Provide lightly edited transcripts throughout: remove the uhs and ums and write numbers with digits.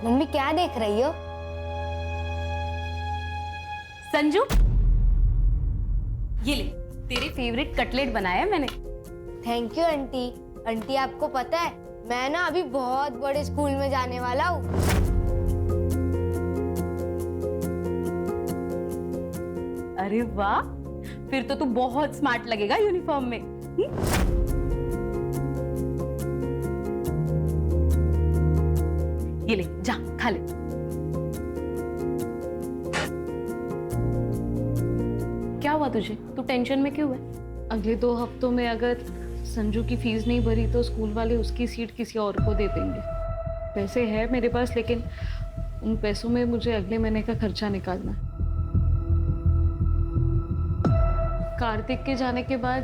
Mummy क्या देख रही हो? संजू, ये ले, तेरे फेवरेट कटलेट बनाया है मैंने। Thank you aunty. आंटी आपको पता है मैं ना अभी बहुत बड़े स्कूल में जाने वाला हूँ। अरे वाह, फिर तो तू बहुत स्मार्ट लगेगा यूनिफॉर्म में। ये ले, जा खा ले। क्या हुआ तुझे? तू टेंशन में क्यों है? अगले 2 हफ्तों में अगर संजू की फीस नहीं भरी तो स्कूल वाले उसकी सीट किसी और को दे देंगे। पैसे है मेरे पास, लेकिन उन पैसों में मुझे अगले महीने का खर्चा निकालना है। कार्तिक के जाने के बाद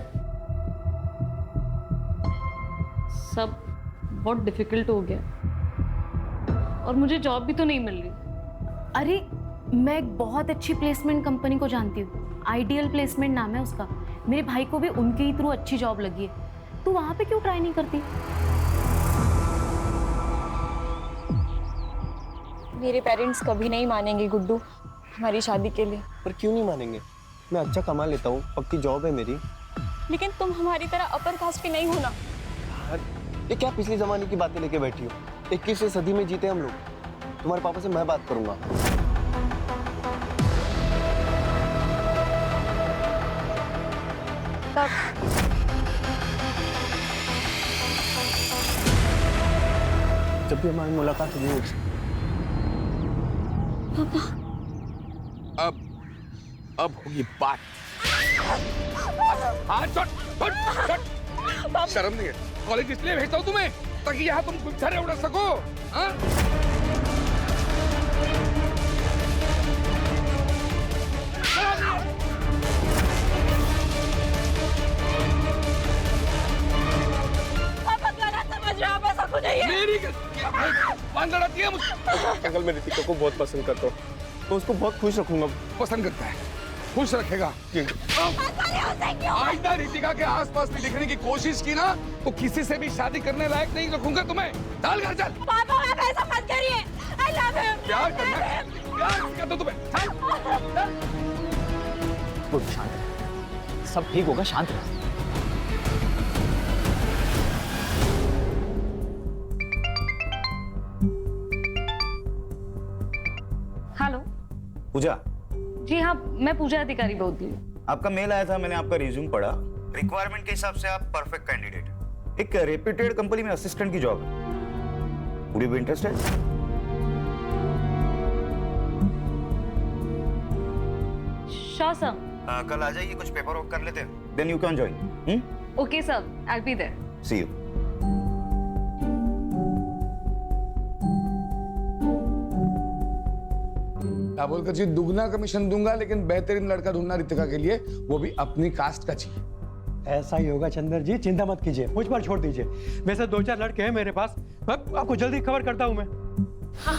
सब बहुत डिफिकल्ट हो गया और मुझे जॉब भी तो नहीं मिल रही। अरे, मैं एक बहुत अच्छी प्लेसमेंट कंपनी को जानती हूँ। आइडियल प्लेसमेंट नाम है उसका। मेरे भाई को भी उनके ही थ्रू अच्छी जॉब लगी है। तू वहां पे क्यों ट्राई नहीं करती? मेरे पेरेंट्स कभी नहीं मानेंगे गुड्डू हमारी शादी के लिए। पर क्यों नहीं मानेंगे? मैं अच्छा कमा लेता हूँ, पक्की जॉब है मेरी। लेकिन तुम हमारी तरह अपर कास्ट के नहीं हो ना। ये क्या पिछले जमाने की बातें लेके बैठी हो? 21वीं सदी में जीते हम लोग। तुम्हारे पापा से मैं बात करूंगा। जब भी हमारी मुलाकात हुई होगी। अब होगी बात। हाँ, शर्म नहीं है? कॉलेज इसलिए भेजता हूँ तुम्हें ताकि यहाँ तुम गुच्छरे उड़ा सको। हाँ? मेरी लड़ाती है मुझे। अंकल, मैं रितिका को बहुत पसंद करता हूँ, तो उसको बहुत खुश रखूंगा। पसंद करता है, खुश रखेगा। आइंदा रितिका के आसपास भी दिखने की कोशिश की ना तो किसी से भी शादी करने लायक नहीं रखूंगा तुम्हें। चल घर चल। पापा आप ऐसा मत करिए। I love him। प्यार करना है, प्यार करता तुम्हें। चल। गुड, शांत रह, सब ठीक होगा, शांत रह। हेलो पूजा। जी हाँ, मैं पूजा अधिकारी बोल रही हूँ। आपका मेल आया था, मैंने आपका रिज्यूम पढ़ा। रिक्वायरमेंट के हिसाब से आप परफेक्ट कैंडिडेट। एक रेप्यूटेड कंपनी में असिस्टेंट की जॉब है। पूरी भी इंटरेस्टेड? Sure sir. कल आ जाइए, कुछ पेपर वर्क कर लेते हैं, then you can join. Okay sir, I will be there. See you. क्या बोलकर जी, दुगना कमीशन दूंगा, लेकिन बेहतरीन लड़का ढूंढना रितिका के लिए, वो भी अपनी कास्ट का चाहिए। ऐसा ही होगा चंदर जी, चिंता मत कीजिए, मुझ पर छोड़ दीजिए। वैसे 2-4 लड़के हैं मेरे पास, आपको जल्दी खबर करता हूं मैं। हाँ।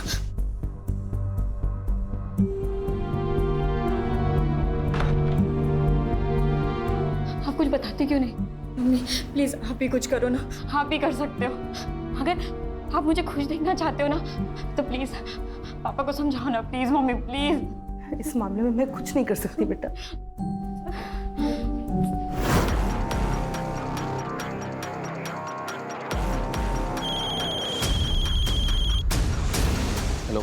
आप कुछ बताते क्यों नहीं? मम्मी प्लीज आप ही कुछ करो ना, आप भी कर सकते हो। अगर आप मुझे खुश देखना चाहते हो ना तो प्लीज पापा को समझाओ ना, प्लीज मम्मी प्लीज। इस मामले में मैं कुछ नहीं कर सकती बेटा। हेलो।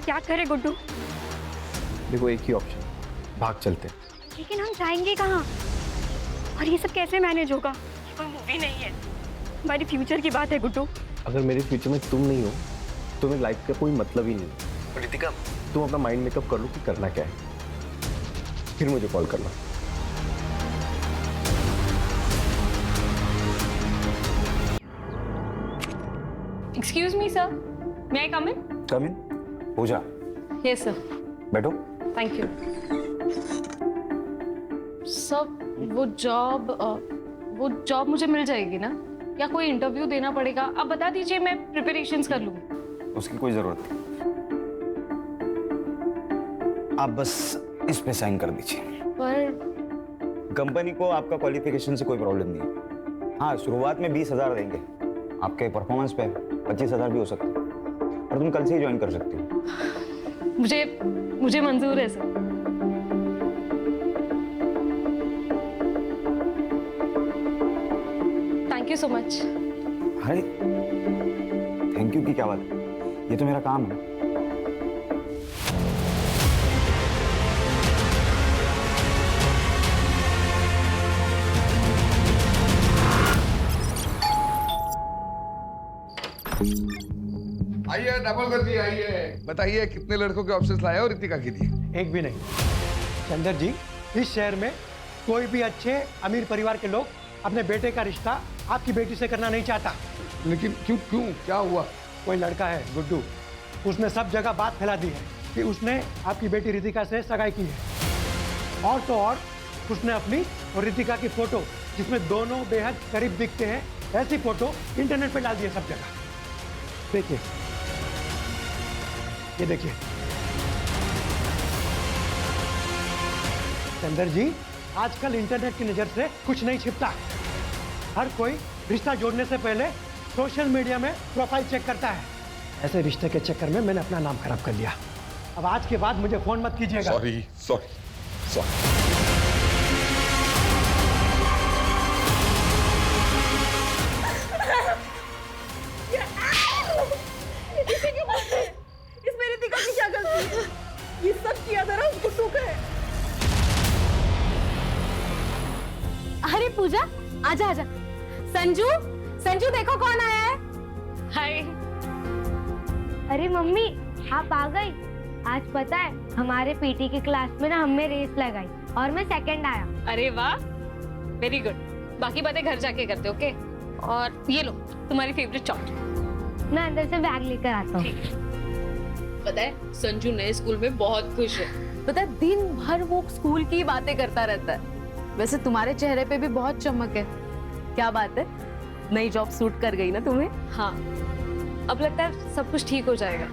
क्या करे गुड्डू? देखो, एक ही ऑप्शन, भाग चलते हैं। लेकिन हम जाएंगे कहाँ? और ये सब कैसे मैनेज होगा? कोई मूवी नहीं है, हमारी फ्यूचर की बात है गुड्डू। अगर मेरे फ्यूचर में तुम नहीं हो तो मेरी लाइफ का कोई मतलब ही नहीं। रितिका, तुम अपना माइंड मेकअप कर लो कि करना क्या है, फिर मुझे कॉल करना। Excuse me sir, may I come in? Come in. Pooja. Yes sir. बैठो। Thank you sir. वो जॉब मुझे मिल जाएगी ना, या कोई इंटरव्यू देना पड़ेगा? आप बता दीजिए, मैं प्रिपरेशंस कर लूंगी। उसकी कोई जरूरत नहीं, आप बस इस पे साइन कर दीजिए। पर कंपनी को आपका क्वालिफिकेशन से कोई प्रॉब्लम नहीं है। हाँ, शुरुआत में 20,000 देंगे, आपके परफॉर्मेंस पे 25,000 भी हो सकता है। और तुम कल से ही ज्वाइन कर सकती हो। मुझे मंजूर है sir. Thank you so much. अरे थैंक यू की क्या बात है, ये तो मेरा काम है। आइए डबल कर दिए, आइए बताइए कितने लड़कों के ऑप्शंस लाए हो रितिका के लिए? एक भी नहीं। चंदर जी, इस शहर में कोई भी अच्छे अमीर परिवार के लोग अपने बेटे का रिश्ता आपकी बेटी से करना नहीं चाहता। लेकिन क्यों क्यों क्या हुआ? कोई लड़का है गुड्डू, उसने सब जगह बात फैला दी है कि उसने आपकी बेटी रितिका से सगाई की है। और तो और उसने अपनी और रितिका की फोटो, जिसमें दोनों बेहद करीब दिखते हैं, ऐसी फोटो इंटरनेट पे डाल दी है सब जगह। देखिए, ये देखिए। चंदर जी, आजकल इंटरनेट की नजर से कुछ नहीं छिपता। हर कोई रिश्ता जोड़ने से पहले सोशल मीडिया में प्रोफाइल चेक करता है। ऐसे रिश्ते के चक्कर में मैंने अपना नाम खराब कर लिया। अब आज के बाद मुझे फोन मत कीजिएगा। Sorry sorry sorry. इसमें रितिका की क्या गलती है? ये सब किया था ना उस गुड्डू का है। अरे पूजा, आजा आजा। संजू, संजू देखो कौन आया है। हाय। अरे मम्मी, आप आ गई। आज पता है हमारे पीटी की क्लास में ना हमने रेस लगाई और मैं सेकंड आया। अरे वाह, वेरी गुड। बाकी बातें घर जाके करते, ओके? और ये लो तुम्हारी फेवरेट चॉकलेट। मैं अंदर से बैग लेकर आता हूँ। पता है संजू नए स्कूल में बहुत खुश है। पता है दिन भर वो स्कूल की बातें करता रहता है। वैसे तुम्हारे चेहरे पे भी बहुत चमक है। क्या बात है, नई जॉब सूट कर गई ना तुम्हें? हाँ, अब लगता है सब कुछ ठीक हो जाएगा।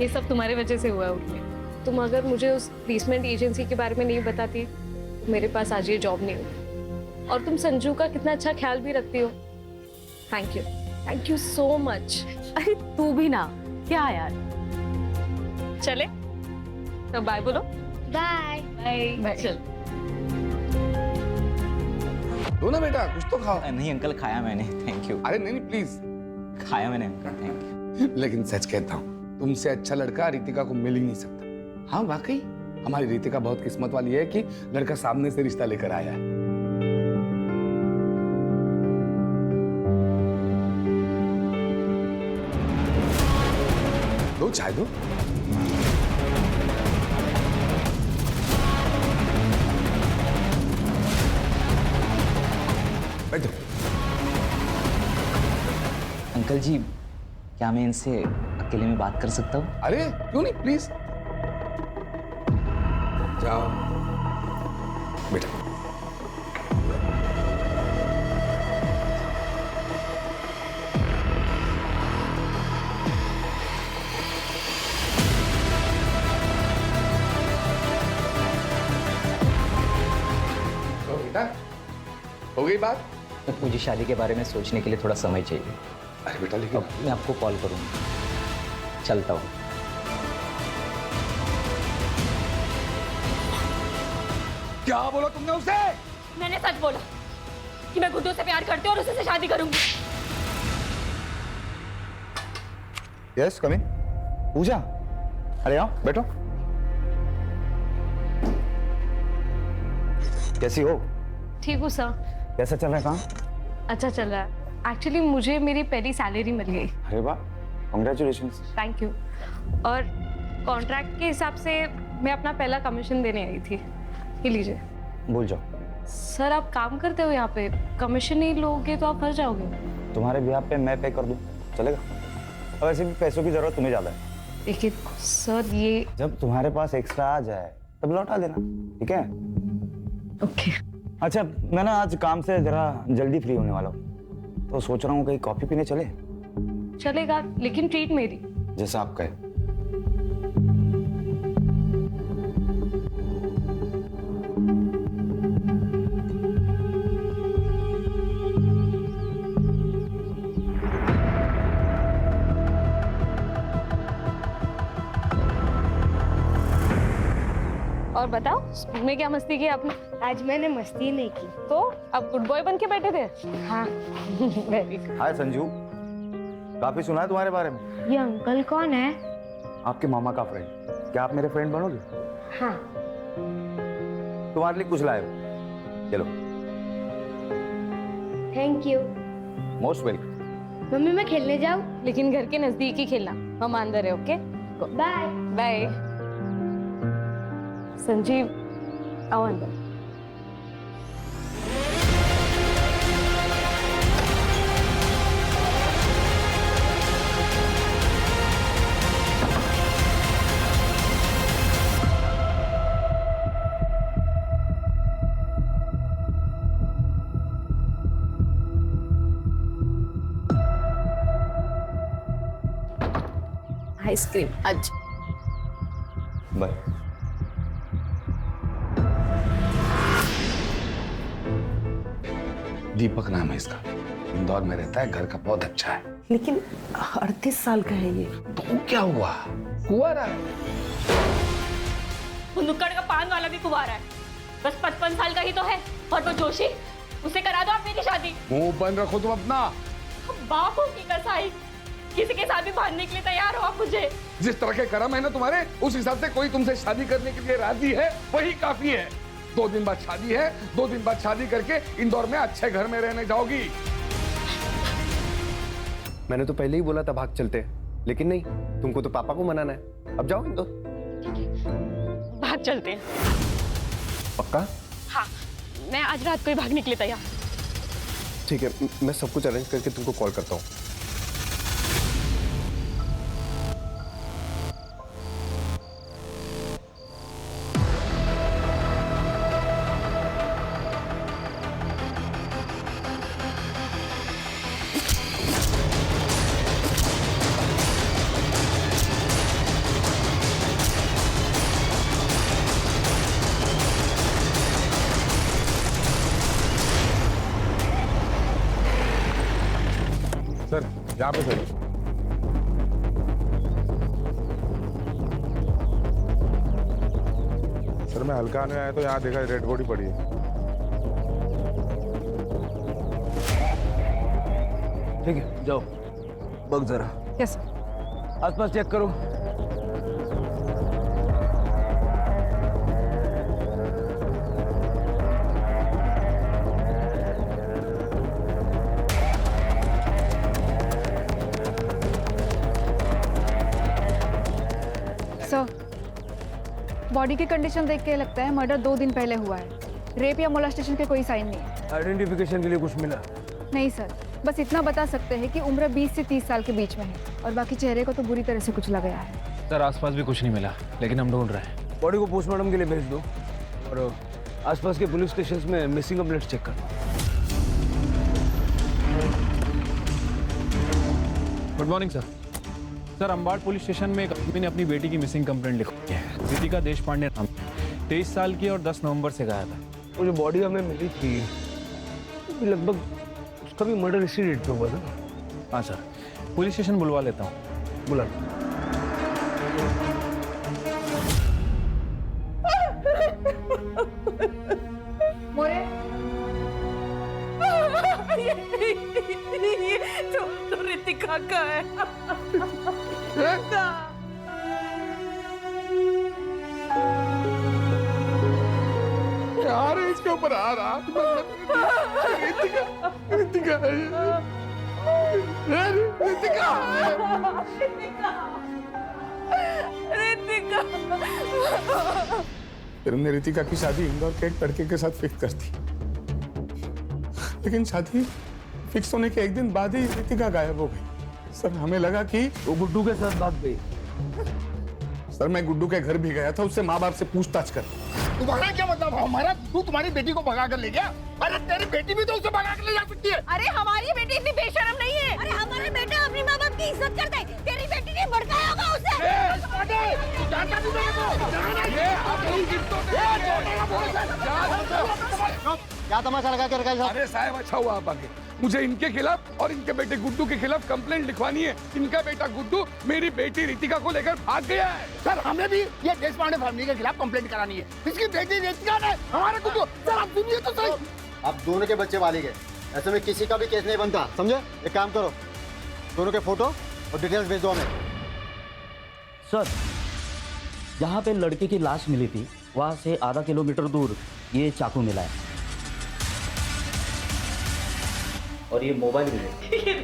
ये सब तुम्हारे वजह से हुआ है उर्मी। तुम अगर मुझे उस प्लेसमेंट एजेंसी के बारे में नहीं बताती तो मेरे पास आज ये जॉब नहीं होती। और तुम संजू का कितना अच्छा ख्याल भी रखती हो। Thank you so much. अरे तू भी ना, क्या यार। चले तो बाय बोलो। Bye bye. चल। दो ना बेटा, कुछ तो खाओ। नहीं अंकल, खाया मैंने, थैंक यू। अरे नहीं प्लीज। खाया मैंने अंकल, थैंक यू। लेकिन सच कहता हूँ, तुमसे अच्छा लड़का रितिका को मिल ही नहीं सकता। हाँ वाकई, हमारी रितिका बहुत किस्मत वाली है कि लड़का सामने से रिश्ता लेकर आया है। दो चाय दो। बैठो। अंकल जी, क्या मैं इनसे अकेले में बात कर सकता हूँ? अरे क्यों नहीं, प्लीज जाओ बेटा। तो बेटा, हो गई बात? मुझे शादी के बारे में सोचने के लिए थोड़ा समय चाहिए। अरे बेटा, लेकिन अब मैं आपको कॉल करूँगा। चलता हूँ। क्या बोला तुमने उसे? मैंने सच बोला कि मैं गुड्डू से प्यार करती हूँ और उसी से शादी करूंगी। Yes come in. पूजा, अरे आओ बैठो। कैसी हो? ठीक हूँ सर। कैसा चल रहा है काम? अच्छा चल रहा है। एक्चुअली मुझे मेरी पहली सैलरी मिल गई। अरे वाह, कांग्रेचुलेशंस। Thank you. और कॉन्ट्रैक्ट के हिसाब से मैं अपना पहला कमीशन देने आई थी। ये लीजिए। भूल जाओ। सर आप काम करते हो यहाँ पे, कमीशन नहीं लोगे तो आप फंस जाओगे। तुम्हारे बिहाफ पे मैं पे कर दूं, चलेगा? और वैसे भी पैसों की जरूरत तुम्हें ज्यादा है। देखिए सर, ये जब तुम्हारे पास एक्स्ट्रा आ जाए तब लौटा देना, ठीक है? ओके। अच्छा, मैं ना आज काम से जरा जल्दी फ्री होने वाला हूँ, तो सोच रहा हूँ कहीं कॉफी पीने चले। चलेगा, लेकिन ट्रीट मेरी। जैसा आप कहे। और बताओ स्कूल में क्या मस्ती की आपने? आज मैंने मस्ती नहीं की। तो अब गुड बॉय बन के बैठे थे? हाँ। Very good. हाय संजू, काफी सुना है तुम्हारे बारे में। ये अंकल कौन है? आपके मामा का फ्रेंड। क्या आप मेरे फ्रेंड बनोगे? हाँ। तुम्हारे लिए कुछ लाए हो, चलो। Thank you. Most welcome. Mummy मैं खेलने जाऊँ? लेकिन घर के नजदीक ही खेलना, हम अंदर है। Okay bye. बाय। संजीव आओ अंदर। आइसक्रीम आज। बाय। दीपक नाम है इसका, इंदौर में रहता है, घर का बहुत अच्छा है। लेकिन 38 साल का है ये। तो क्या हुआ, कुंवारा है। वो नुक्कड़ का पान वाला भी कुंवारा है, बस 55 साल का ही तो है। और वो जोशी, उसे करा दो आप मेरी शादी। मुंह बंद रखो तुम अपना। बाप हो की कसाई, किसी के साथ भी भागने के लिए तैयार हो आप मुझे। जिस तरह के कर्म है ना तुम्हारे, उस हिसाब से कोई तुमसे शादी करने के लिए राजी है, वही काफी है। 2 दिन बाद शादी है, 2 दिन बाद शादी करके इंदौर में अच्छे घर में रहने जाओगी। मैंने तो पहले ही बोला था भाग चलते, लेकिन नहीं, तुमको तो पापा को मनाना है। अब जाओ इंदौर। भाग चलते हैं। पक्का? हाँ, मैं आज रात को ही भागने के लिए तैयार। ठीक है, मैं सब कुछ अरेंज करके तुमको कॉल करता हूँ। सर यहाँ पे सर। सर मैं हल्का आने आया तो यहाँ देखा रेड बॉडी पड़ी है। ठीक है जाओ, बग जरा। यस। आसपास चेक करो। बॉडी की कंडीशन देख के लगता है मर्डर 2 दिन पहले हुआ है। रेप या मोलेस्टेशन के कोई साइन नहीं है। आइडेंटिफिकेशन के लिए कुछ मिला? नहीं सर, बस इतना बता सकते हैं कि उम्र 20 से 30 साल के बीच में है और बाकी चेहरे को तो बुरी तरह से कुचला गया है। सर आसपास भी कुछ नहीं मिला, लेकिन हम ढूंढ रहे हैं। बॉडी को पोस्टमार्टम के लिए भेज दो और आसपास के पुलिस स्टेशन में मिसिंग कंप्लेंट चेक कर। Good morning sir. Sir Ambad police station में एक आदमी ने अपनी बेटी की मिसिंग कंप्लेंट लिखी है। रितिका देशपांडे नाम, 23 साल की और 10 नवंबर से गायब है। वो जो बॉडी हमें मिली थी लगभग उसका भी मर्डर इसी डेट पे हुआ था। हाँ सर, पुलिस स्टेशन बुलवा लेता हूँ। बुला। तो रितिका का है। यार इसके ऊपर आ रहा रितिका, रितिका है ये। रितिका फिर हमने रितिका की शादी इंदौर के एक लड़के के साथ फिक्स कर दी, लेकिन शादी फिक्स होने के एक दिन बाद ही रितिका गायब हो गई। सर हमें लगा कि वो गुड्डू के साथ भाग गई। सर मैं गुड्डू के घर भी गया था, उससे माँ बाप से पूछताछ कर। तुम्हारा क्या मतलब? हमारा गुड्डू तुम्हारी बेटी को भगा कर ले गया? अरे तेरी बेटी भी तो उसे भगा कर ले जा सकती है। अरे हमारी बेटी इतनी बेशरम नहीं है। अरे हमारा बेटा अपनी माँ बाप की इज्जत करता है। तेरी बेटी ने भड़काया होगा उसे। क्या तमाशा लगा के रखा है? अरे साहब अच्छा हुआ आप आगे। मुझे इनके खिलाफ और इनके बेटे गुड्डू के खिलाफ कंप्लेंट लिखवानी है। इनका बेटा गुड्डू मेरी बेटी रितिका को लेकर भाग गया है। सर हमें भी ये देश पांडे फैमिली के खिलाफ कंप्लेंट करानी है। इसकी बेटी रितिका ने हमारे गुड्डू, सर आप सुनिए तो सही। आप दोनों के बच्चे वाले गए, ऐसे में किसी का भी केस नहीं बनता, समझे? एक काम करो, दोनों के फोटो और डिटेल्स भेज दो हमें। सर, जहाँ पे लड़के की लाश मिली थी वहाँ से आधा किलोमीटर दूर ये चाकू मिला है और ये मोबाइल भी है।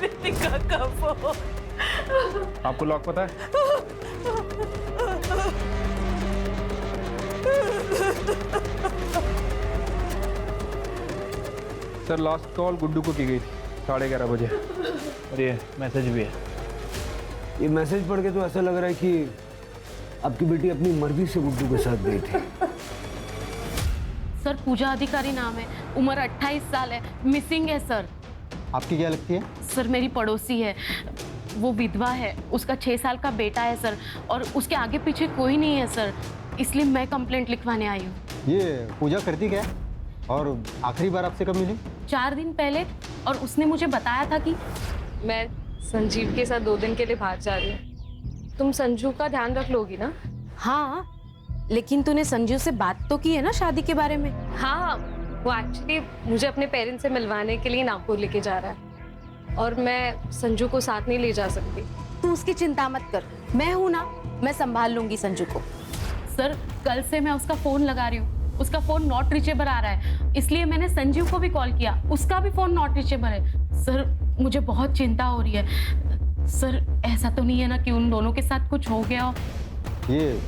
रितिका का फोन। आपको लॉक पता है? सर लास्ट कॉल गुड्डू को की गई थी 11:30 बजे और ये मैसेज भी है। ये मैसेज पढ़ के तो ऐसा लग रहा है कि आपकी बेटी अपनी मर्जी से गुड्डू के साथ गई थी। सर पूजा अधिकारी नाम है, उम्र 28 साल है, मिसिंग है सर। आपकी क्या लगती है? सर मेरी पड़ोसी है, वो विधवा है, उसका 6 साल का बेटा है सर, और उसके आगे पीछे कोई नहीं है सर, इसलिए मैं कंप्लेंट लिखवाने आई हूँ। ये पूजा करती क्या है और आखिरी बार आपसे कब मिली? 4 दिन पहले, और उसने मुझे बताया था कि मैं संजीव के साथ 2 दिन के लिए बाहर जा रही हूँ। तुम संजू का ध्यान रख लोगी ना? हाँ, लेकिन तूने संजीव से बात तो की है ना शादी के बारे में? हाँ, वो एक्चुअली मुझे अपने पेरेंट्स से मिलवाने के लिए नागपुर लेके जा रहा है और मैं संजू को साथ नहीं ले जा सकती। तू उसकी चिंता मत कर, मैं हूं ना, मैं संभाल लूंगी संजू को। सर कल से मैं उसका फोन लगा रही हूँ, उसका फोन नॉट रीचेबल आ रहा है, इसलिए मैंने संजीव को भी कॉल किया, उसका भी फोन नॉट रीचेबल है। सर मुझे बहुत चिंता हो रही है। सर ऐसा तो नहीं है ना कि उन दोनों के साथ कुछ हो गया हो? ये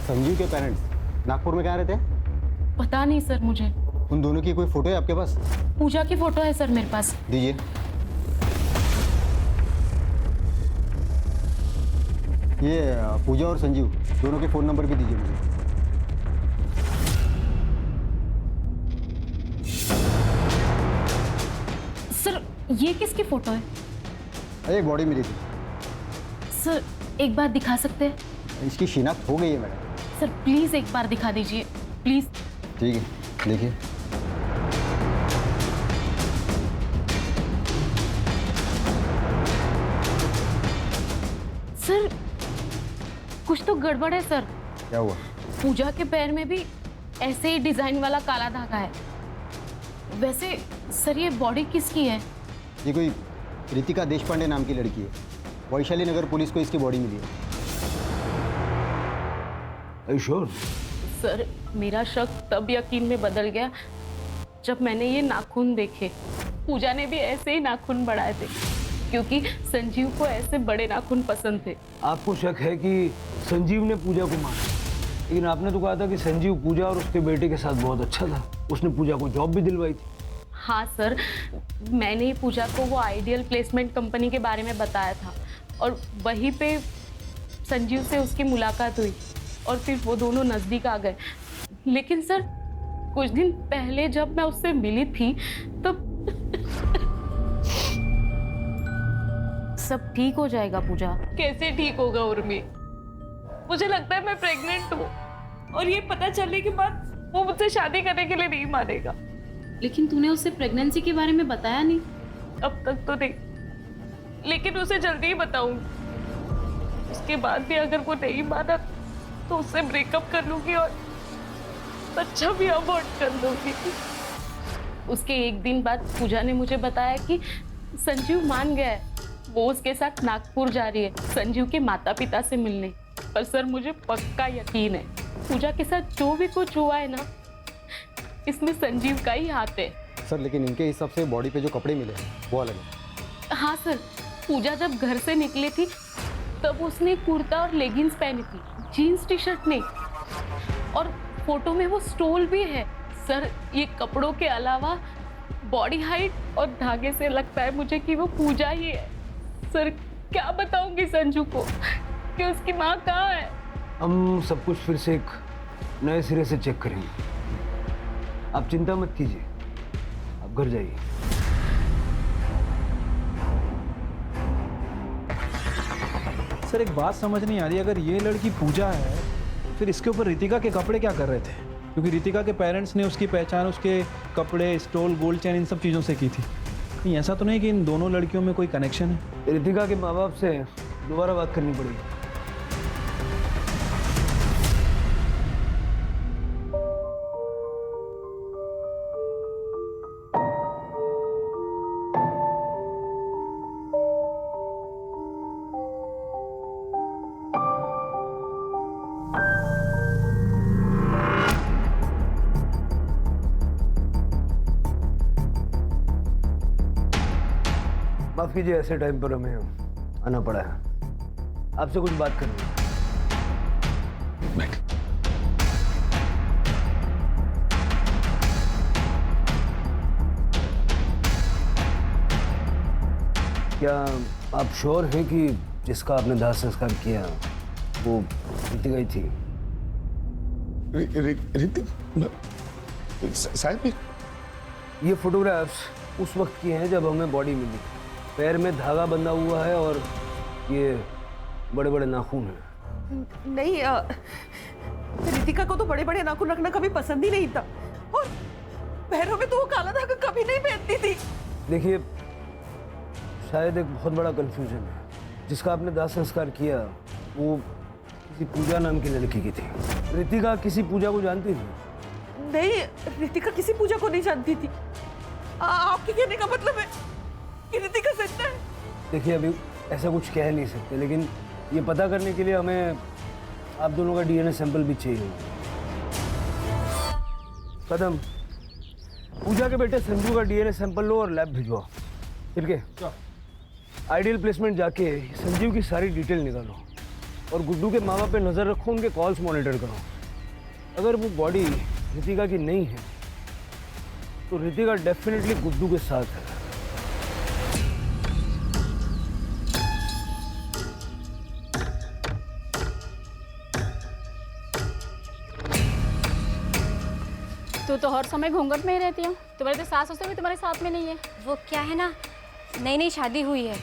संजीव के पेरेंट्स नागपुर में कहाँ रहते हैं? पता नहीं सर मुझे। उन दोनों की कोई फोटो है आपके पास? पूजा की फोटो है सर मेरे पास। दीजिए। ये पूजा और संजीव दोनों के फोन नंबर भी दीजिए मुझे। सर ये किसकी फोटो है? अरे बॉडी मिली थी। सर एक बार दिखा सकते हैं? इसकी शिनाख्त हो गई है मैडम। सर प्लीज एक बार दिखा दीजिए प्लीज। ठीक है, देखिए। सर कुछ तो गड़बड़ है सर। क्या हुआ? पूजा के पैर में भी ऐसे ही डिजाइन वाला काला धागा है। वैसे सर ये बॉडी किसकी है? ये कोई रितिका देशपांडे नाम की लड़की है, वैशाली नगर पुलिस को इसकी बॉडी मिली है। श्योर? सर मेरा शक तब यकीन में बदल गया जब मैंने ये नाखून देखे। पूजा ने भी ऐसे ही नाखून बढ़ाए थे क्योंकि संजीव को ऐसे बड़े नाखून पसंद थे। आपको शक है कि संजीव ने पूजा को मारा, लेकिन आपने तो कहा था कि संजीव पूजा और उसके बेटे के साथ बहुत अच्छा था, उसने पूजा को जॉब भी दिलवाई थी। हाँ सर, मैंने ही पूजा को वो आइडियल प्लेसमेंट कंपनी के बारे में बताया था और वहीं पे संजीव से उसकी मुलाकात हुई और फिर वो दोनों नज़दीक आ गए। लेकिन सर कुछ दिन पहले जब मैं उससे मिली थी तब सब ठीक हो जाएगा पूजा। कैसे ठीक होगा उर्मी? मुझे लगता है मैं प्रेग्नेंट हूँ और ये पता चलने के बाद वो मुझसे शादी करने के लिए नहीं मानेगा। लेकिन तूने उससे प्रेगनेंसी के बारे में बताया नहीं। अब तक तो नहीं, लेकिन उसे जल्दी ही बताऊंगी। उसके बाद भी अगर वो नहीं माना तो उससे ब्रेकअप कर लूंगी और बच्चा भी अबॉर्ट कर लूंगी। उसके एक दिन बाद पूजा ने मुझे बताया कि संजीव मान गया है, वो उसके साथ नागपुर जा रही है संजीव के माता पिता से मिलने। पर सर मुझे पक्का यकीन है पूजा के साथ जो भी कुछ हुआ है ना, इसमें संजीव का ही हाथ है। सर लेकिन इनके हिसाब से बॉडी पे जो कपड़े मिले वो अलग है। हाँ सर, पूजा जब घर से निकली थी तब उसने कुर्ता और लेगिंग्स पहनी थी, जीन्स टी शर्ट नहीं। और फोटो में वो स्टोल भी है। सर ये कपड़ों के अलावा बॉडी हाइट और धागे से लगता है मुझे कि वो पूजा ही है। सर क्या बताऊंगी संजू को कि उसकी माँ कहाँ है? हम सब कुछ फिर से एक नए सिरे से चेक करेंगे, आप चिंता मत कीजिए, आप घर जाइए। सर एक बात समझ नहीं आ रही, अगर ये लड़की पूजा है फिर इसके ऊपर रितिका के कपड़े क्या कर रहे थे? क्योंकि रितिका के पेरेंट्स ने उसकी पहचान उसके कपड़े, स्टोल, गोल्ड चेन इन सब चीज़ों से की थी। नहीं, ऐसा तो नहीं कि इन दोनों लड़कियों में कोई कनेक्शन है? रितिका के माँ बाप से दोबारा बात करनी पड़ेगी। माफ कीजिए, ऐसे टाइम पर हमें आना पड़ा है। आपसे कुछ बात करनी है। क्या आप श्योर हैं कि जिसका आपने दाह संस्कार किया वो रितिका ही थी? साहब, ये फोटोग्राफ्स उस वक्त की हैं जब हमें बॉडी मिली। पैर में धागा बंधा हुआ है और ये बड़े बड़े नाखून हैं। नहीं, रितिका को तो बड़े बड़े नाखून रखना कभी पसंद ही नहीं था, और पैरों में तो वो काला धागा कभी नहीं पहनती थी। देखिए, शायद एक बहुत बड़ा कंफ्यूजन है। जिसका आपने दाह संस्कार किया वो किसी पूजा नाम की लड़की की थी। रितिका किसी पूजा को जानती थी? नहीं, रितिका किसी पूजा को नहीं जानती थी। आपके कहने का मतलब है कि रितिका सच है? देखिए, अभी ऐसा कुछ कह नहीं सकते, लेकिन ये पता करने के लिए हमें आप दोनों का डीएनए सैंपल भी चाहिए। कदम, पूजा के बेटे संजू का डीएनए सैंपल लो और लैब भिजवाओ। ठीक है? आइडियल प्लेसमेंट जाके संजीव की सारी डिटेल निकालो और गुड्डू के माँ बाप पे नज़र रखो, उनके कॉल्स मॉनिटर करो। अगर वो बॉडी रितिका की नहीं है तो रितिका डेफिनेटली गुड्डू के साथ है। तू तो हर समय घूंघट में ही रहती है। तुम्हारे तो सास ससुर भी तुम्हारे साथ में नहीं है। वो क्या है ना, नई नई शादी हुई है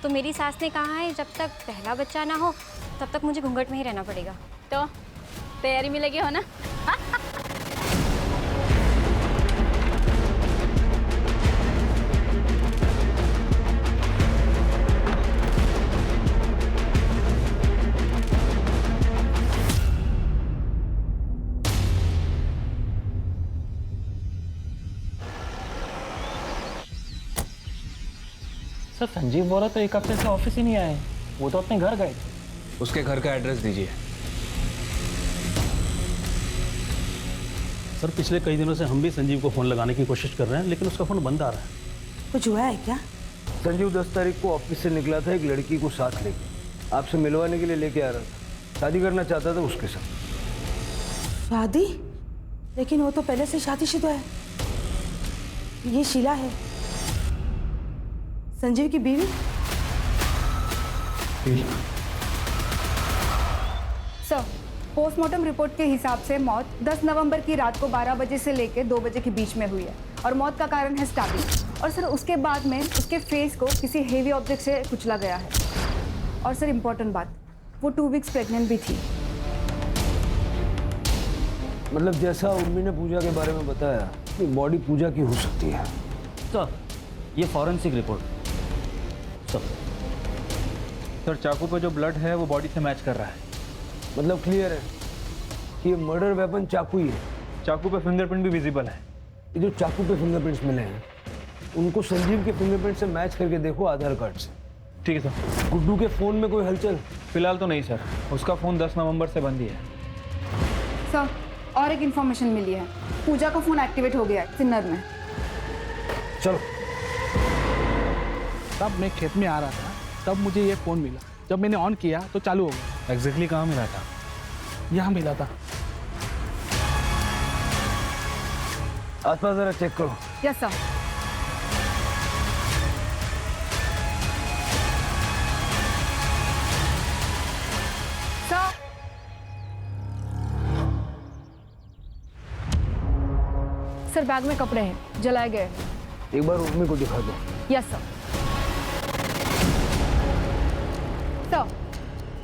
तो मेरी सास ने कहा है जब तक पहला बच्चा ना हो तब तक मुझे घूंघट में ही रहना पड़ेगा। तो तैयारी में लगी हो ना? सर, संजीव बोला तो एक हफ्ते से ऑफिस ही नहीं आए। वो तो अपने घर गए। उसके घर का एड्रेस दीजिए। सर, पिछले कई दिनों से हम भी संजीव को फ़ोन लगाने की कोशिश कर रहे हैं, लेकिन उसका फ़ोन बंद आ रहा है। कुछ हुआ है क्या? संजीव 10 तारीख को ऑफिस से निकला था एक लड़की को साथ लेके, आपसे मिलवाने के लिए लेके आ रहा था। शादी करना चाहता था उसके साथ। शादी? लेकिन वो तो पहले से शादीशुदा है। ये शीला है, संजीव की बीवी। सर, पोस्टमार्टम रिपोर्ट के हिसाब से मौत 10 नवंबर की रात को 12 बजे से लेकर 2 बजे के बीच में हुई है और मौत का कारण है स्टैबिंग। और सर, उसके बाद में उसके फेस को किसी हेवी ऑब्जेक्ट से कुचला गया है। और सर, इम्पोर्टेंट बात, वो 2 वीक्स प्रेग्नेंट भी थी। मतलब जैसा उर्मी ने पूजा के बारे में बताया कि बॉडी पूजा की हो सकती है। सर, ये फॉरेंसिक रिपोर्ट। सर, चाकू पे जो ब्लड है वो बॉडी से मैच कर रहा है। मतलब क्लियर है कि ये मर्डर वेपन चाकू ही है। चाकू पे फिंगरप्रिंट भी विजिबल है। ये जो चाकू पे फिंगरप्रिंट्स मिले हैं उनको संजीव के फिंगरप्रिंट से मैच करके देखो आधार कार्ड से। ठीक है सर। गुड्डू के फ़ोन में कोई हलचल? फिलहाल तो नहीं सर, उसका फ़ोन 10 नवंबर से बंद ही है। सर, और एक इन्फॉर्मेशन मिली है, पूजा का फ़ोन एक्टिवेट हो गया है सिन्नर में। चलो। तब मैं खेत में आ रहा था, तब मुझे ये फ़ोन मिला। जब मैंने ऑन किया तो चालू हो गया। एग्जैक्टली कहाँ मिला था? यहाँ मिला था। आसपास जरा चेक करो। Yes sir. सर, बैग में कपड़े हैं, जलाए गए। एक बार उर्मी को दिखा दो। Yes sir. सर,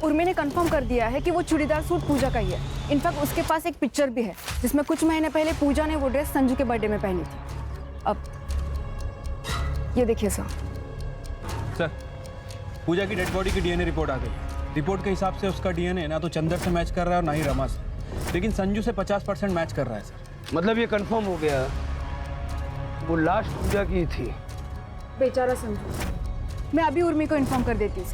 उर्मी ने कंफर्म कर दिया है कि वो चूड़ीदार सूट पूजा का ही है। इनफैक्ट उसके पास एक पिक्चर भी है जिसमें कुछ महीने पहले पूजा ने वो ड्रेस संजू के बर्थडे में पहनी थी। अब ये देखिए सर। सर, पूजा की डेड बॉडी की डीएनए रिपोर्ट आ गई। रिपोर्ट के हिसाब से उसका डीएनए ना तो चंदर से मैच कर रहा है और ना ही रमा से, लेकिन संजू से 50% मैच कर रहा है सर। मतलब ये कंफर्म हो गया वो लाश पूजा की थी। बेचारा संजू, मैं अभी उर्मी को इन्फॉर्म कर देती हूँ।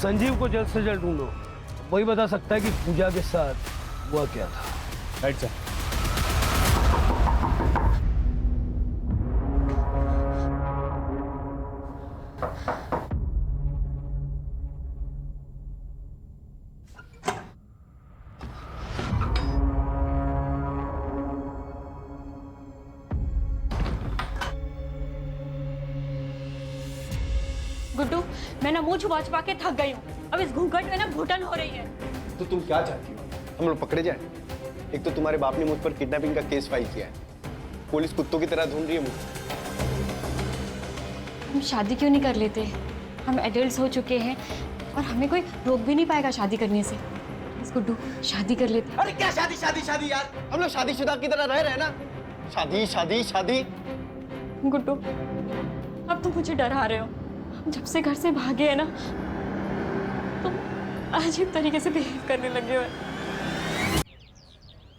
संजीव को जल्द से जल्द ढूंढो, वही बता सकता है कि पूजा के साथ हुआ क्या था। Right sir. गुड्डू, मैं ना मुंह छुपा छुपा के थक गई हूँ। अब इस घूंघट में ना घुटन हो रही है। तो तुम क्या चाहती हो? हम लोग पकड़े जाए? एक तो तुम्हारे बाप ने मुझ पर किडनैपिंग का केस फाइल किया है, पुलिस कुत्तों की तरह ढूंढ रही है मुझे। हम शादी क्यों नहीं कर लेते? हम एडल्ट्स हो चुके हैं और हमें कोई रोक भी नहीं पाएगा शादी करने से। प्लीज गुड्डू, शादी कर लेते। अरे क्या शादी शादी शादी यार, हम लोग शादीशुदा की तरह रह रहे हैं ना। शादी शादी शादी। गुड्डू, अब तुम मुझे डरा रहे हो। जब से घर से भागे है ना, तुम अजीब तरीके से बिहेव करने लगे हो।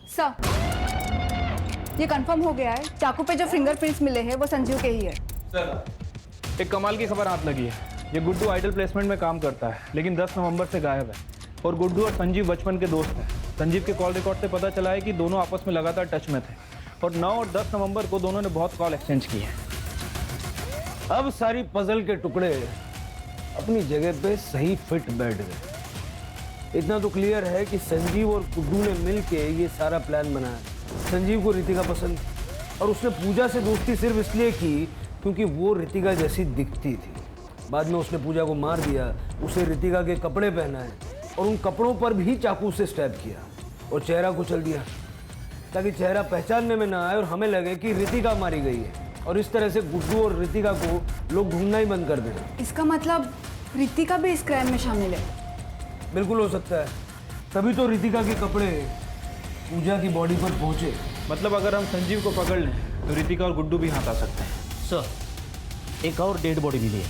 सर, ये कंफर्म हो गया है, चाकू पे जो फिंगरप्रिंट्स मिले हैं वो संजीव के ही है। सर, एक कमाल की खबर हाथ लगी है। ये गुड्डू आइडल प्लेसमेंट में काम करता है, लेकिन 10 नवंबर से गायब है। और गुड्डू और संजीव बचपन के दोस्त हैं। संजीव के कॉल रिकॉर्ड से पता चला है कि दोनों आपस में लगातार टच में थे और 9 और 10 नवंबर को दोनों ने बहुत कॉल एक्सचेंज की है। अब सारी पजल के टुकड़े अपनी जगह पे सही फिट बैठ गए। इतना तो क्लियर है कि संजीव और गुड्डू ने मिलके ये सारा प्लान बनाया। संजीव को रितिका पसंद और उसने पूजा से दोस्ती सिर्फ इसलिए की क्योंकि वो रितिका जैसी दिखती थी। बाद में उसने पूजा को मार दिया, उसे रितिका के कपड़े पहनाए और उन कपड़ों पर भी चाकू से स्टैब किया और चेहरा कुचल दिया ताकि चेहरा पहचानने में ना आए और हमें लगे कि रितिका मारी गई है। और इस तरह से गुड्डू और रितिका को लोग ढूंढना ही बंद कर दें। इसका मतलब रितिका भी इस क्राइम में शामिल है? बिल्कुल हो सकता है, तभी तो रितिका के कपड़े पूजा की बॉडी पर पहुंचे। मतलब अगर हम संजीव को पकड़ लें तो रितिका और गुड्डू भी हाथ आ सकते हैं। सर, एक और डेड बॉडी मिली है।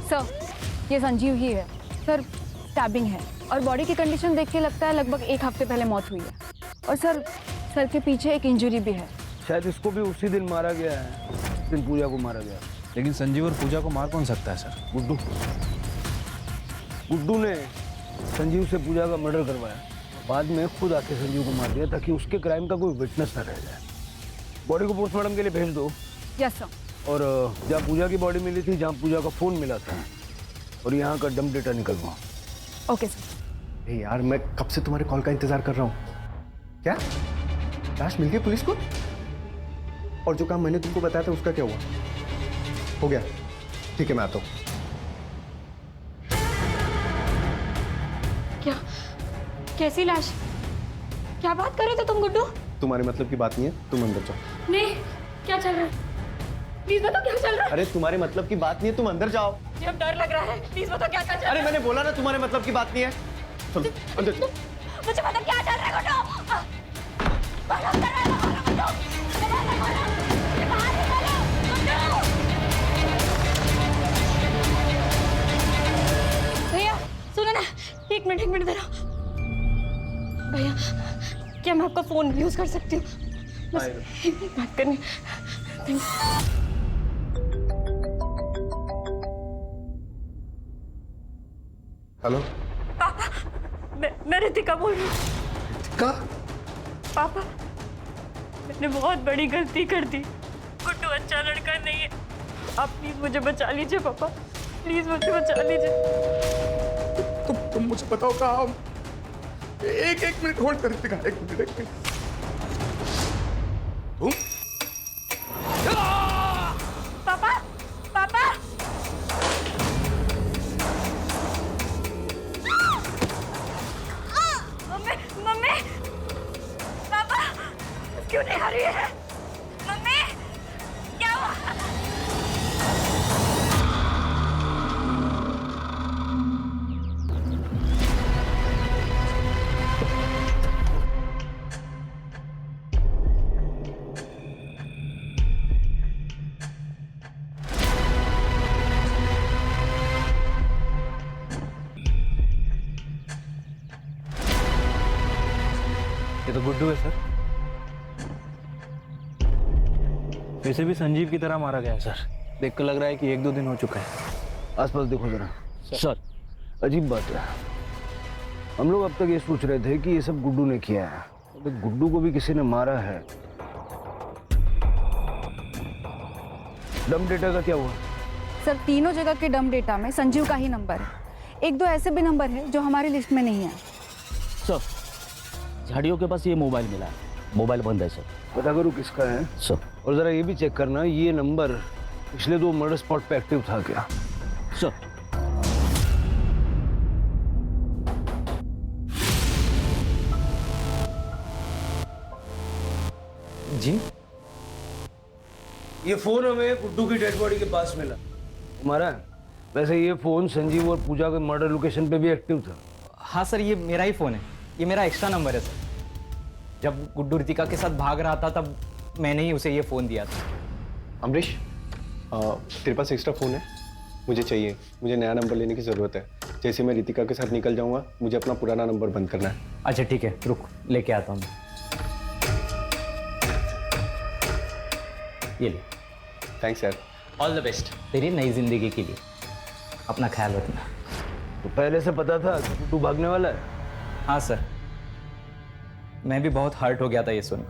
सर, ये संजीव ही है। सर, स्टैबिंग है और बॉडी की कंडीशन देख के लगता है लगभग 1 हफ्ते पहले मौत हुई है। और सर के पीछे एक इंजरी भी है। शायद इसको भी उसी दिन मारा गया है जिस दिन पूजा को मारा गया। लेकिन संजीव और पूजा को मार कौन सकता है सर? गुड्डू। गुड्डू ने संजीव से पूजा का मर्डर करवाया, बाद में खुद आके संजीव को मार दिया ताकि उसके क्राइम का कोई विटनेस न रह जाए। बॉडी को पोस्टमार्टम के लिए भेज दो। Yes sir. और जहाँ पूजा की बॉडी मिली थी, जहाँ पूजा का फोन मिला था, और यहाँ का डंप डेटा निकलवाओ। Okay sir. यार, मैं कब से तुम्हारे कॉल का इंतजार कर रहा हूँ। क्या लाश मिल गई पुलिस को? और जो काम मैंने तुमको बताया था उसका क्या हुआ? हो गया, ठीक है, मैं आता हूँ। क्या? कैसी लाश? क्या बात कर रहे थे तुम गुड्डू? तुम्हारे मतलब की बात नहीं है, तुम अंदर जाओ। नहीं, क्या चल रहा है? प्लीज बताओ क्या चल रहा है? अरे तुम्हारे मतलब की बात नहीं है, तुम अंदर जाओ। मुझे अब डर लग रहा है। प्लीज बताओ क्या चल रहा है? अरे मैंने बोला ना तुम्हारे मतलब की बात नहीं है। चलो अंदर चलो। मुझे पता क्या चल रहा है गुड्डू। भैया सुनो ना, एक मिनट जरा। भैया, क्या मैं आपका फोन यूज कर सकती हूँ? बस एक मिनट बात करनी। हेलो पापा, मैं रितिका बोल रही हूँ। रितिका? पापा, मैंने बहुत बड़ी गलती कर दी। गुड्डू अच्छा लड़का नहीं है। आप प्लीज मुझे बचा लीजिए पापा, प्लीज मुझे बचा लीजिए। तुम मुझे बताओ कहाँ? एक मिनट होल्ड कर रितिका, एक मिनट। तुम? पापा, पापा, मम्मी, पापा, क्यों नहीं आ रही है? ये तो गुड्डू है सर। वैसे भी संजीव की तरह मारा गया है सर। देख कर लग रहा है कि 1-2 दिन हो चुका है। आसपास देखो जरा। सर अजीब बात है, हम लोग अब तक ये सोच रहे थे कि ये सब गुड्डू ने किया है, तो गुड्डू को भी किसी ने मारा है। डम डेटा का क्या हुआ? सर तीनों जगह के डम डेटा में संजीव का ही नंबर है। 1-2 ऐसे भी नंबर है जो हमारी लिस्ट में नहीं है। सर झाड़ियों के पास ये मोबाइल मिला है, मोबाइल बंद है सर। पता करो किसका है सर। और जरा ये भी चेक करना ये नंबर पिछले 2 मर्डर स्पॉट पे एक्टिव था क्या? सर जी, ये फोन हमें गुड्डू की डेड बॉडी के पास मिला। तुम्हारा है? वैसे ये फोन संजीव और पूजा के मर्डर लोकेशन पे भी एक्टिव था। हाँ सर, ये मेरा ही फ़ोन है, ये मेरा एक्स्ट्रा नंबर है सर। जब गुड्डू रितिका के साथ भाग रहा था तब मैंने ही उसे ये फ़ोन दिया था। अमरीश, तेरे पास एक्स्ट्रा फ़ोन है? मुझे चाहिए, मुझे नया नंबर लेने की ज़रूरत है। जैसे मैं रितिका के साथ निकल जाऊंगा मुझे अपना पुराना नंबर बंद करना है। अच्छा ठीक है, रुक लेके आता हूँ। ये ले। थैंक्स यार। ऑल द बेस्ट तेरी नई जिंदगी के लिए। अपना ख्याल रखना। तो पहले से पता था कि गुड्डू भागने वाला है? हाँ सर, मैं भी बहुत हर्ट हो गया था ये सुन,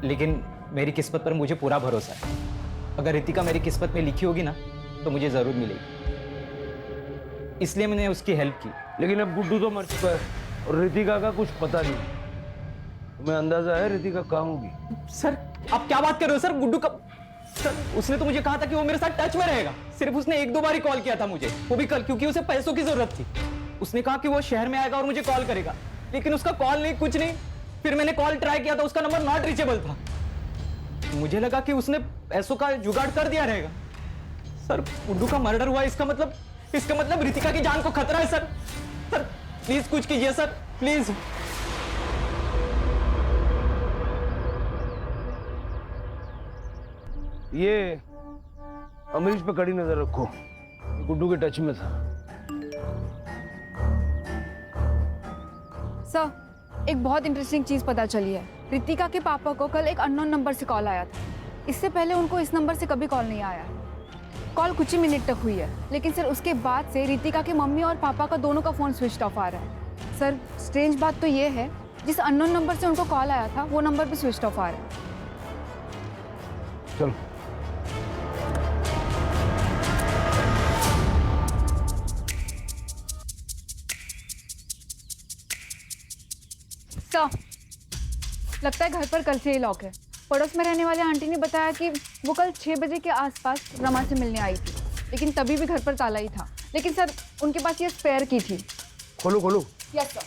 लेकिन मेरी किस्मत पर मुझे पूरा भरोसा है। अगर रितिका मेरी किस्मत में लिखी होगी ना तो मुझे ज़रूर मिलेगी, इसलिए मैंने उसकी हेल्प की। लेकिन अब गुड्डू तो मर चुका है और रितिका का कुछ पता नहीं। तुम्हें अंदाजा है रितिका कहाँ होगी? सर आप क्या बात कर रहे हो सर? गुड्डू कब? सर उसने तो मुझे कहा था कि वो मेरे साथ टच में रहेगा। सिर्फ उसने 1-2 बार ही कॉल किया था मुझे, वो भी कल, क्योंकि उसे पैसों की जरूरत थी। उसने कहा कि वो शहर में आएगा और मुझे कॉल करेगा, लेकिन उसका कॉल नहीं, कुछ नहीं। फिर मैंने कॉल ट्राई किया तो उसका नंबर नॉट रीचेबल था। मुझे लगा कि उसने पैसों का जुगाड़ कर दिया रहेगा। सर गुड्डू का मर्डर हुआ, इसका मतलब रितिका की जान को खतरा है सर। सर प्लीज कुछ कीजिए सर, प्लीज। ये अमरीश पे कड़ी नजर रखो, गुड्डू के टच में था। सर एक बहुत इंटरेस्टिंग चीज़ पता चली है। रितिका के पापा को कल एक अननोन नंबर से कॉल आया था। इससे पहले उनको इस नंबर से कभी कॉल नहीं आया। कॉल कुछ ही मिनट तक हुई है, लेकिन सर उसके बाद से रितिका के मम्मी और पापा का दोनों का फ़ोन स्विच ऑफ आ रहा है। सर स्ट्रेंज बात तो ये है, जिस अननोन नंबर से उनको कॉल आया था वो नंबर भी स्विच ऑफ आ रहा है। चलो सर लगता है घर पर कल से ही लॉक है। पड़ोस में रहने वाले आंटी ने बताया कि वो कल 6 बजे के आसपास रमा से मिलने आई थी, लेकिन तभी भी घर पर ताला ही था। लेकिन सर उनके पास ये स्पेयर की थी। खोलो खोलो। Yes sir.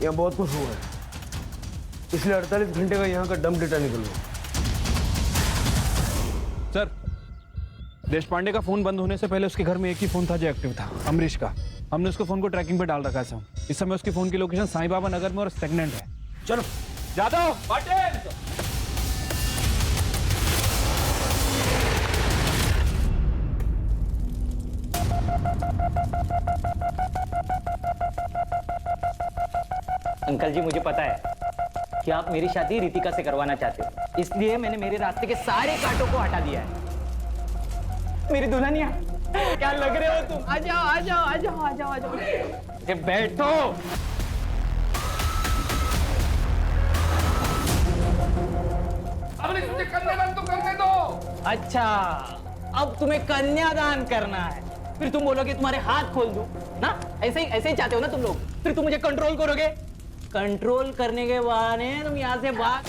यहाँ बहुत कुछ हुआ है, इसलिए 48 घंटे का यहाँ का डम डेटा निकलो। सर देश पांडे का फोन बंद होने से पहले उसके घर में एक ही फोन था जो एक्टिव था, अमरीश का। हमने उसके फोन को ट्रैकिंग पे डाल रखा है। इस समय उसके फोन की लोकेशन साईं बाबा नगर में और स्टेगनेंट है। चलो जादव पाटिल। अंकल जी मुझे पता है कि आप मेरी शादी रितिका से करवाना चाहते हो, इसलिए मैंने मेरे रास्ते के सारे कांटों को हटा दिया है। मेरी दुल्हनिया क्या लग रहे हो तुम? आ जाओ आ जाओ आ जाओ आ जाओ आ जाओ। बैठो। अब तुझे कन्यादान तो करने दो। अच्छा अब तुम्हें कन्यादान करना है, फिर तुम बोलोगे तुम्हारे हाथ खोल दूं ना? ऐसे ही चाहते हो ना तुम लोग? फिर तुम मुझे कंट्रोल करोगे, कंट्रोल करने के बहाने तुम यहाँ से भाग।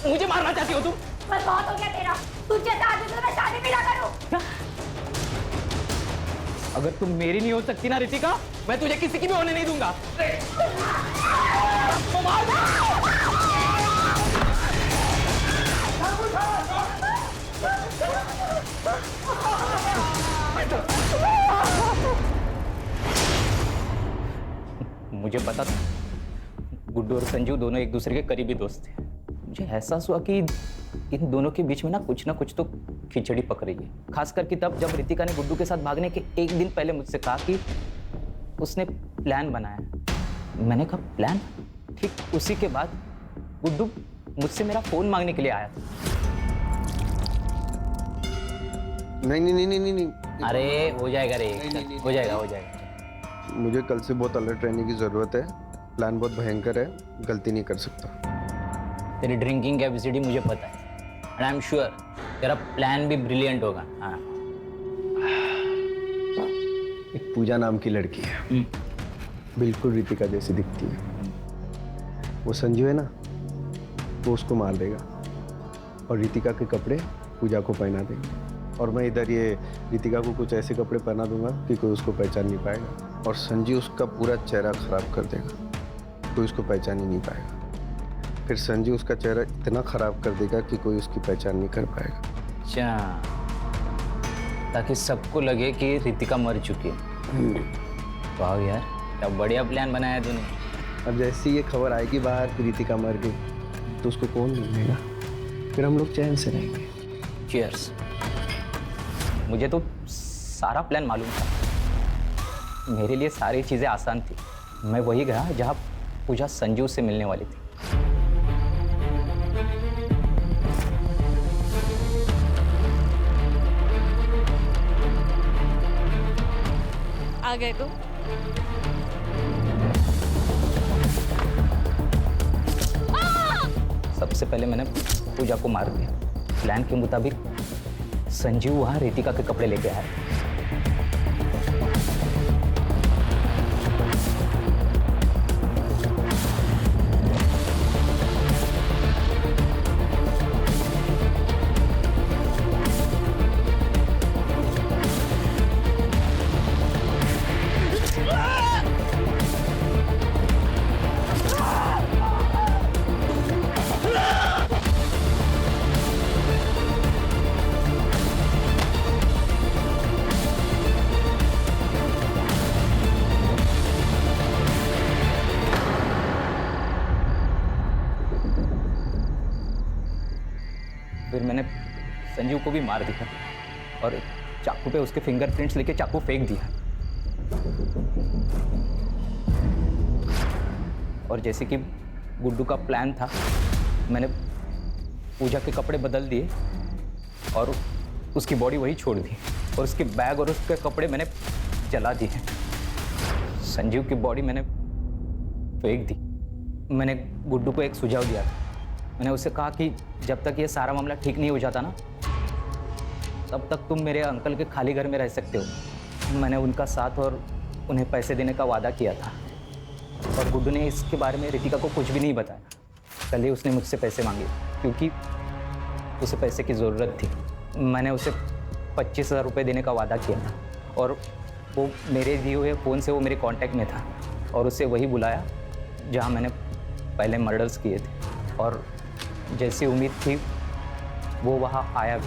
मुझे मारना चाहती हो तुम? बस बहुत हो गया तेरा। तुझे आदमी से मैं शादी भी ना करूं। अगर तुम मेरी नहीं हो सकती ना रितिका, मैं तुझे किसी की भी होने नहीं दूंगा। मुझे पता था गुड्डू और संजू दोनों एक दूसरे के करीबी दोस्त थे। मुझे एहसास हुआ कि इन दोनों के बीच में ना कुछ तो खिचड़ी पक रही है। खास करके तब जब रितिका ने गुड्डू के साथ भागने के एक दिन पहले मुझसे कहा कि उसने प्लान बनाया। मैंने कहा प्लान? ठीक उसी के बाद गुड्डू मुझसे मेरा फोन मांगने के लिए आया था। नहीं। अरे हो जाएगा रे, हो जाएगा। मुझे कल से बहुत अलर्ट रहने की जरूरत है। प्लान बहुत भयंकर है, गलती नहीं कर सकता। तेरी ड्रिंकिंग कैपेसिटी मुझे पता है एंड आई एम श्योर तेरा प्लान भी ब्रिलियंट होगा। हाँ। एक पूजा नाम की लड़की है, बिल्कुल रितिका जैसी दिखती है। वो संजू है ना, वो उसको मार देगा और रितिका के कपड़े पूजा को पहना देंगे। और मैं इधर ये रितिका को कुछ ऐसे कपड़े पहना दूंगा कि कोई उसको पहचान नहीं पाएगा। और संजू उसका पूरा चेहरा खराब कर देगा, कोई उसको पहचान ही नहीं पाएगा। फिर संजू उसका चेहरा इतना खराब कर देगा कि कोई उसकी पहचान नहीं कर पाएगा। अच्छा, ताकि सबको लगे कि रितिका मर चुकी है। वाह यार, क्या बढ़िया प्लान बनाया तूने। अब जैसी ये खबर आएगी बाहर कि रितिका मर गई तो उसको कौन ढूंढेगा? फिर हम लोग चैन से रहेंगे। चीयर्स। मुझे तो सारा प्लान मालूम था। मेरे लिए सारी चीजें आसान थी। मैं वही गया जहाँ पूजा संजू से मिलने वाली थी। आ गए तुम? सबसे पहले मैंने पूजा को मार दिया। प्लान के मुताबिक संजीव वहां रितिका के कपड़े लेके आया। फिर मैंने संजीव को भी मार दिया और चाकू पे उसके फिंगरप्रिंट्स लेके चाकू फेंक दिया। और जैसे कि गुड्डू का प्लान था, मैंने पूजा के कपड़े बदल दिए और उसकी बॉडी वही छोड़ दी और उसके बैग और उसके कपड़े मैंने जला दिए। संजीव की बॉडी मैंने फेंक दी। मैंने गुड्डू को एक सुझाव दिया था। मैंने उससे कहा कि जब तक ये सारा मामला ठीक नहीं हो जाता ना, तब तक तुम मेरे अंकल के खाली घर में रह सकते हो। मैंने उनका साथ और उन्हें पैसे देने का वादा किया था और गुड्डू ने इसके बारे में रितिका को कुछ भी नहीं बताया। कल ही उसने मुझसे पैसे मांगे क्योंकि उसे पैसे की ज़रूरत थी। मैंने उसे 25,000 रुपये देने का वादा किया था और वो मेरे दिए हुए फ़ोन से वो मेरे कांटेक्ट में था और उसे वही बुलाया जहाँ मैंने पहले मर्डर्स किए थे। और जैसी उम्मीद थी वो वहाँ आया भी।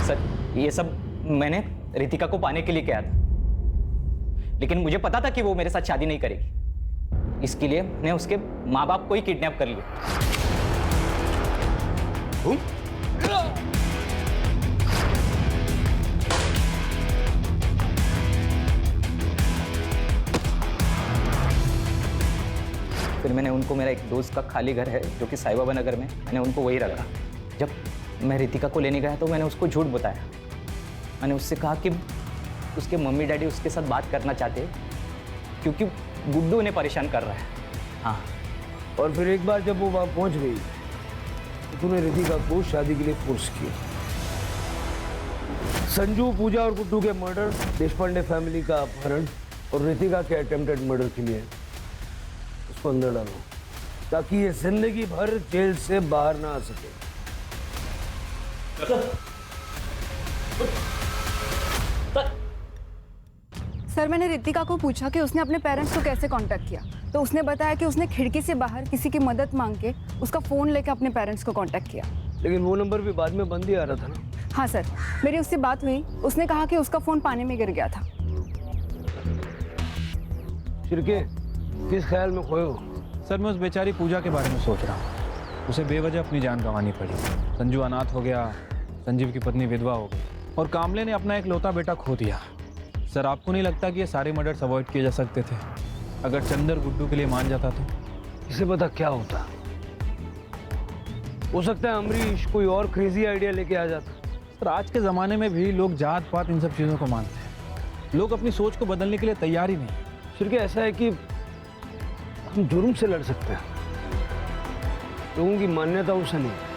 सर, ये सब मैंने रितिका को पाने के लिए किया था, लेकिन मुझे पता था कि वो मेरे साथ शादी नहीं करेगी। इसके लिए मैंने उसके माँ बाप को ही किडनैप कर लिया। फिर मैंने उनको, मेरा एक दोस्त का खाली घर है जो कि साई बाबा नगर में, मैंने उनको वही रखा। जब मैं रितिका को लेने गया तो मैंने उसको झूठ बताया। मैंने उससे कहा कि उसके मम्मी डैडी उसके साथ बात करना चाहते हैं क्योंकि गुड्डू उन्हें परेशान कर रहा है। हाँ, और फिर एक बार जब वो वहाँ पहुँच गई तो तूने रितिका को शादी के लिए फोर्स किया। संजू, पूजा और गुड्डू के मर्डर, देशपांडे फैमिली का अपहरण और रितिका के अटेम्प्टेड मर्डर के लिए उसको अंदर डालो ताकि ये जिंदगी भर जेल से बाहर ना आ सके। सर मैंने रितिका को पूछा कि उसने अपने पेरेंट्स को कैसे कांटेक्ट किया, तो उसने बताया कि उसने खिड़की से बाहर किसी की मदद मांग के उसका फ़ोन लेकर अपने पेरेंट्स को कांटेक्ट किया। लेकिन वो नंबर भी बाद में बंद ही आ रहा था ना। हाँ सर, मेरी उससे बात हुई, उसने कहा कि उसका फ़ोन पानी में गिर गया था। शिरके, किस ख्याल में खोए हो? सर मैं उस बेचारी पूजा के बारे में सोच रहा हूँ। उसे बेवजह अपनी जान गंवानी पड़ी। संजू अनाथ हो गया, संजीव की पत्नी विधवा हो गई और कामले ने अपना एक लौता बेटा खो दिया। सर आपको नहीं लगता कि ये सारे मर्डर्स अवॉइड किए जा सकते थे अगर चंदर गुड्डू के लिए मान जाता तो? इसे पता क्या होता, हो सकता है अमरीश कोई और क्रेजी आइडिया लेके आ जाता। सर आज के ज़माने में भी लोग जात पात इन सब चीज़ों को मानते हैं। लोग अपनी सोच को बदलने के लिए तैयार ही नहीं। शिरके, ऐसा है कि हम जुर्म से लड़ सकते हैं, लोगों की मान्यताओं से नहीं।